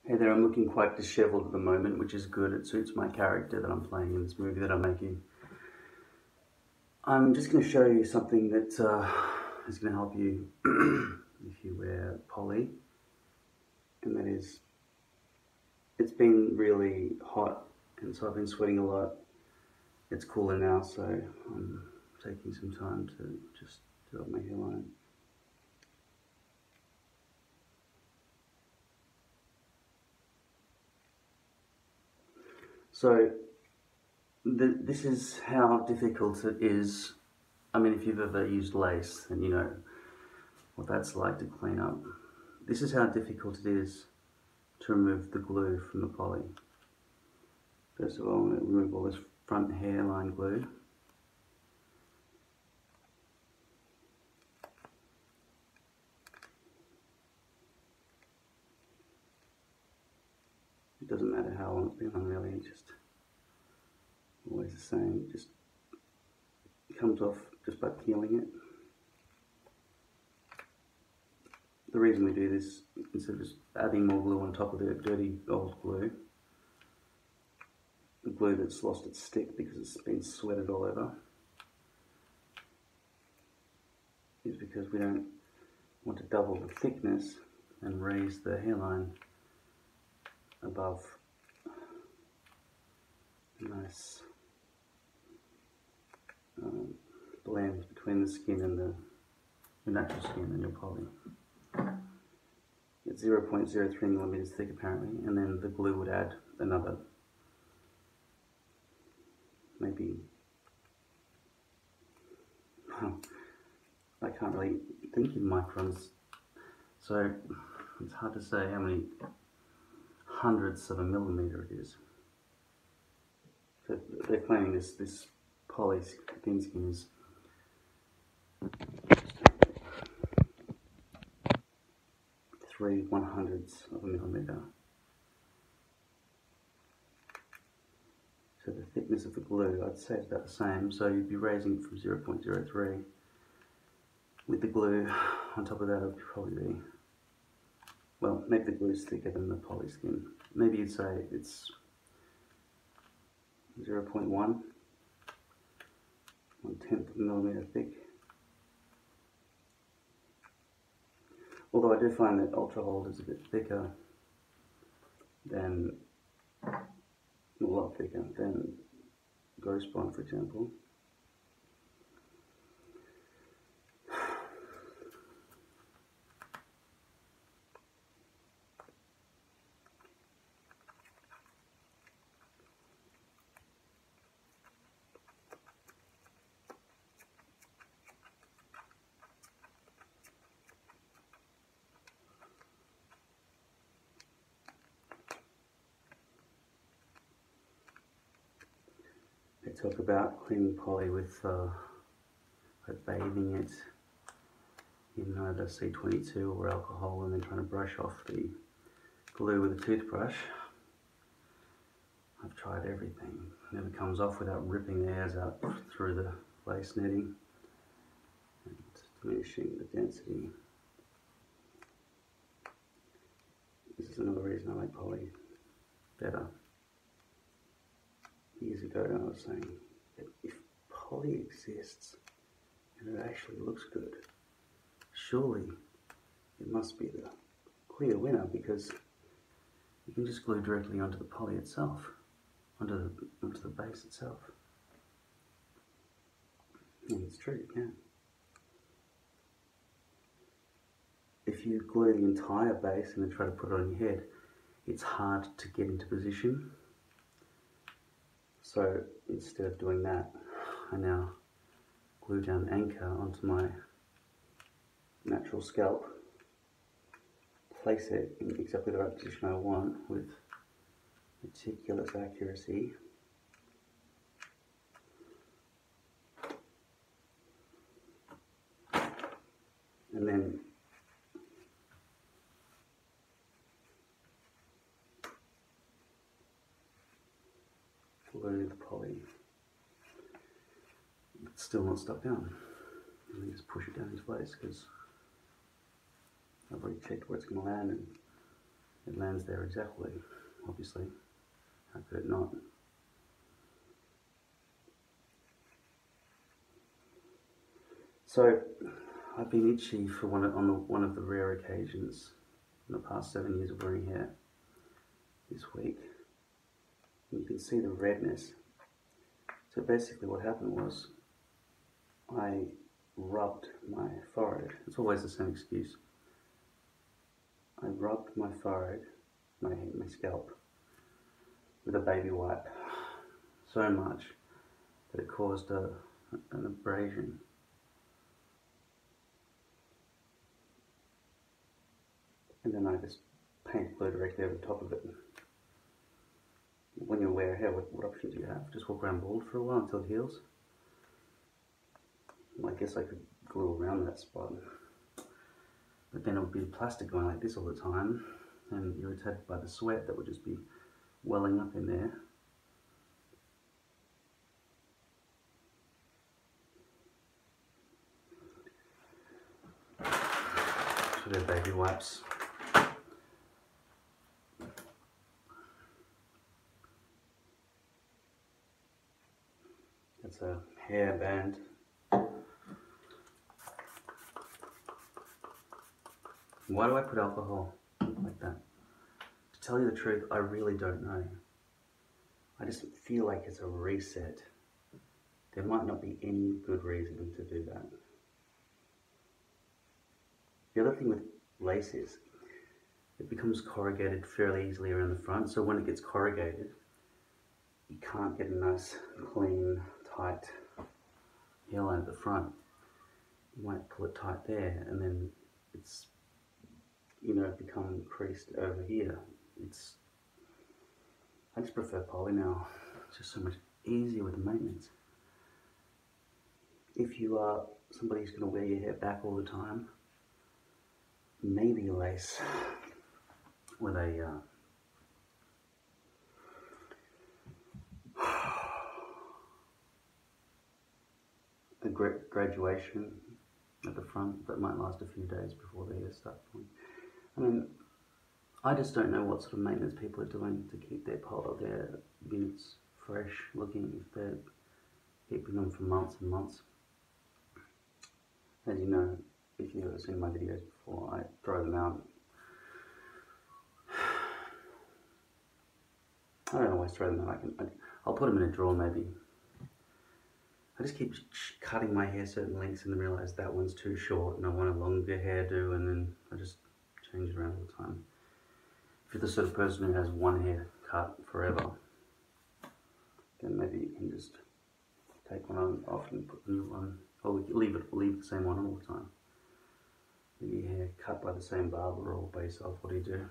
Hey there, I'm looking quite disheveled at the moment, which is good. It suits my character that I'm playing in this movie that I'm making. I'm just going to show you something that is going to help you if you wear poly, and that is, it's been really hot, and so I've been sweating a lot. It's cooler now, so I'm taking some time to just do up my hairline. So this is how difficult it is. I mean, if you've ever used lace, then you know what that's like to clean up. This is how difficult it is to remove the glue from the poly. First of all, I'm going to remove all this front hairline glue. It doesn't matter how long it's been on really, it's just always the same. It just comes off just by peeling it. The reason we do this, instead of just adding more glue on top of the dirty old glue, the glue that's lost its stick because it's been sweated all over, is because we don't want to double the thickness and raise the hairline above a nice blend between the skin and the natural skin and your poly. It's 0.03 millimeters thick apparently, and then the glue would add another, maybe, I can't really think in microns, so it's hard to say how many hundredths of a millimeter it is. So they're claiming this poly thin skin is 3/100ths of a millimeter. So the thickness of the glue, I'd say it's about the same, so you'd be raising it from 0.03. With the glue on top of that, it would probably be, well, maybe the glue is thicker than the poly skin. Maybe you'd say it's 0.1, 1/10 of a millimeter thick. Although I do find that Ultra Hold is a bit thicker than, a lot thicker than Ghost Bond, for example. They talk about cleaning poly with bathing it in either C22 or alcohol and then trying to brush off the glue with a toothbrush. I've tried everything. It never comes off without ripping the hairs out through the lace netting and diminishing the density. This is another reason I like poly better. Years ago I was saying that if poly exists and it actually looks good, surely it must be the clear winner, because you can just glue directly onto the poly itself, onto the base itself. And it's true, you can. If you glue the entire base and then try to put it on your head, it's hard to get into position. So instead of doing that, I now glue down anchor onto my natural scalp, place it in exactly the right position I want with meticulous accuracy, and then glue the poly. It's still not stuck down. And then just push it down into place, because I've already checked where it's going to land, and It lands there exactly, obviously. How could it not? So I've been itchy for one of the rare occasions in the past 7 years of wearing hair this week. And you can see the redness. So basically what happened was I rubbed my forehead. It's always the same excuse. I rubbed my forehead, my scalp, with a baby wipe so much that it caused an abrasion. And then I just paint glue directly over the top of it. When you wear hair, what options do you have? Just walk around bald for a while until it heals? Well, I guess I could glue around that spot. But then it would be plastic going like this all the time and irritated by the sweat that would just be welling up in there. So they're baby wipes. That's a hair band. Why do I put alcohol like that? To tell you the truth, I really don't know. I just feel like it's a reset. There might not be any good reason to do that. The other thing with lace is it becomes corrugated fairly easily around the front, so when it gets corrugated, you can't get a nice, clean, tight hairline at the front. You might pull it tight there, and then it's, become creased over here. I just prefer poly now. It's just so much easier with the maintenance. If you are somebody who's going to wear your hair back all the time, maybe lace with a graduation at the front that might last a few days before the hair starts falling. I mean, I just don't know what sort of maintenance people are doing to keep their units fresh looking if they're keeping them for months and months. As you know, if you've ever seen my videos before, I throw them out. I don't always throw them out. I'll put them in a drawer maybe. I just keep cutting my hair certain lengths and then realise that one's too short and I want a longer hairdo, and then I just change it around all the time. If you're the sort of person who has one hair cut forever, then maybe you can just take one off and put the new one, or leave the same one all the time. Maybe your hair cut by the same barber or by yourself. What do you do?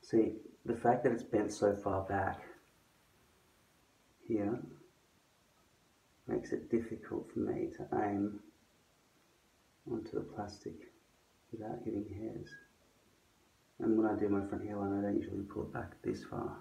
See, the fact that it's bent so far back here makes it difficult for me to aim onto the plastic without hitting hairs. And when I do my front hairline, I don't usually pull it back this far.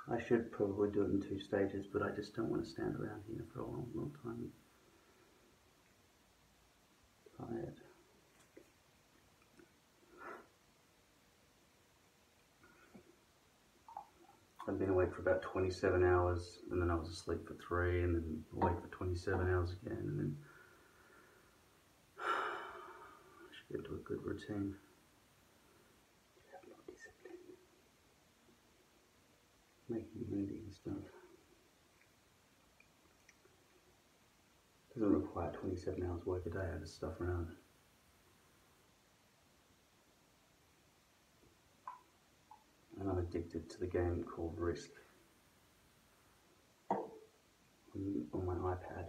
I should probably do it in 2 stages, but I just don't want to stand around here for a long time. Tired. I've been awake for about 27 hours, and then I was asleep for 3, and then awake for 27 hours again, and then I should get into a good routine. Making moody and stuff. Doesn't require 27 hours work a day. I just stuff around. and I'm addicted to the game called Risk on my iPad.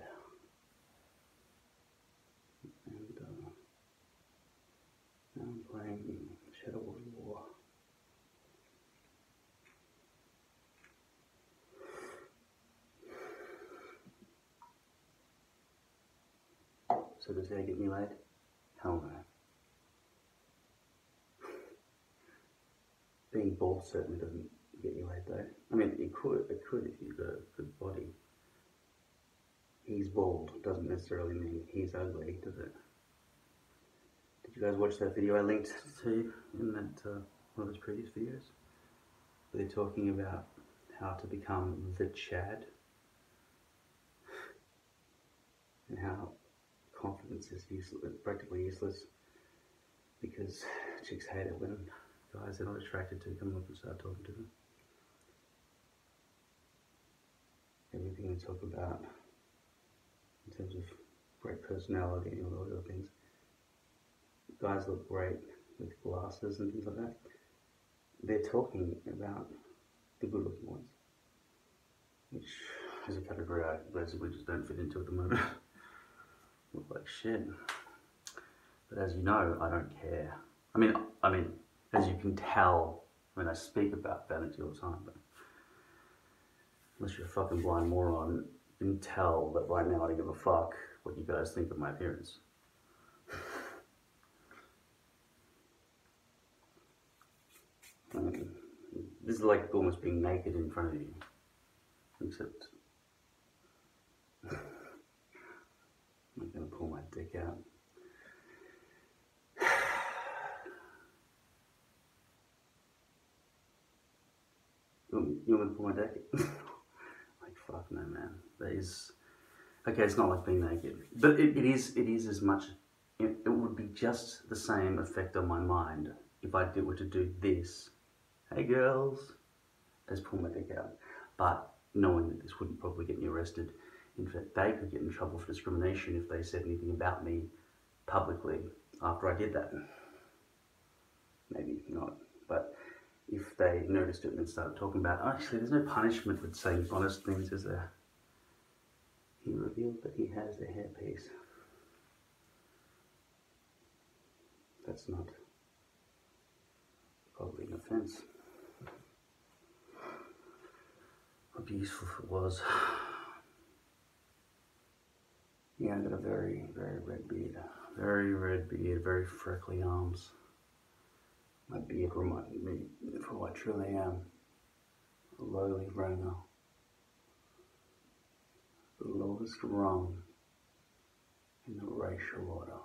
And now I'm playing Shadow of War. So does hair get me laid? Hell no. Being bald certainly doesn't get you laid though. I mean, it could if you've got a good body. He's bald doesn't necessarily mean he's ugly, does it? Did you guys watch that video I linked to in that one of those previous videos? They're talking about how to become the Chad and how confidence is useless, practically useless, because chicks hate it when guys they're not attracted to come up and start talking to them. Everything they talk about in terms of great personality and all those other things. Guys look great with glasses and things like that. They're talking about the good looking ones, which is a category I basically just don't fit into at the moment. Look like shit. But as you know, I don't care. I mean, as you can tell when I speak about vanity all the time, but unless you're a fucking blind moron, you can tell that right now I don't give a fuck what you guys think of my appearance. I mean, this is like almost being naked in front of you, except I'm gonna pull my dick out. You want me to pull my dick? Like, fuck no, man. That is... Okay, it's not like being naked. But it is as much... It would be just the same effect on my mind if I were to do this. Hey, girls. As pull my dick out. But knowing that this wouldn't probably get me arrested. In fact, they could get in trouble for discrimination if they said anything about me publicly after I did that. Maybe not. But if they noticed it and then started talking about, oh, actually, there's no punishment with saying honest things, is there? He revealed that he has a hairpiece. That's not probably an offence. Would be useful if it was. Yeah, I've got a very, very red beard. Very red beard, very freckly arms. My beard reminded me of who I truly am. A lowly ringer. The lowest rung in the racial order.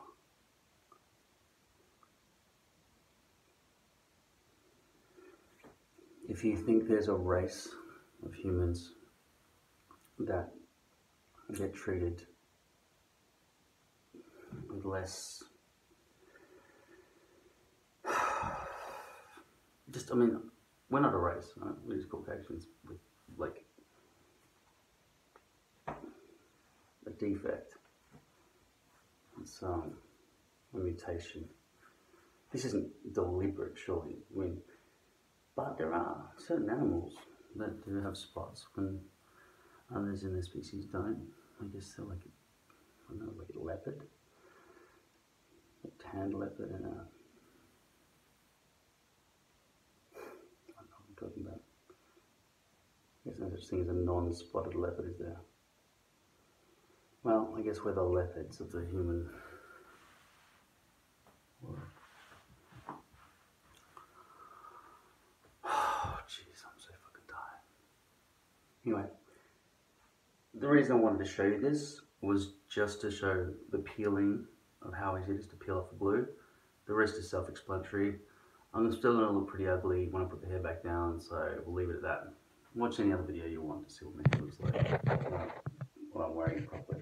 If you think there's a race of humans that get treated with less... I mean, we're not a race, right? We're just Caucasians with, like, a defect. It's a mutation. This isn't deliberate, surely. I mean, but there are certain animals that do have spots when others in their species don't. I guess they're like, I don't know, like a leopard, a tanned leopard, and a... talking about. I guess no such thing as a non-spotted leopard, is there? Well, I guess we're the leopards of the human world. Oh, jeez, I'm so fucking tired. Anyway, the reason I wanted to show you this was just to show the peeling of how easy it is to peel off the blue. The rest is self-explanatory. I'm still going to look pretty ugly when I put the hair back down, so we'll leave it at that. Watch any other video you want to see what my hair looks like when I'm wearing it properly.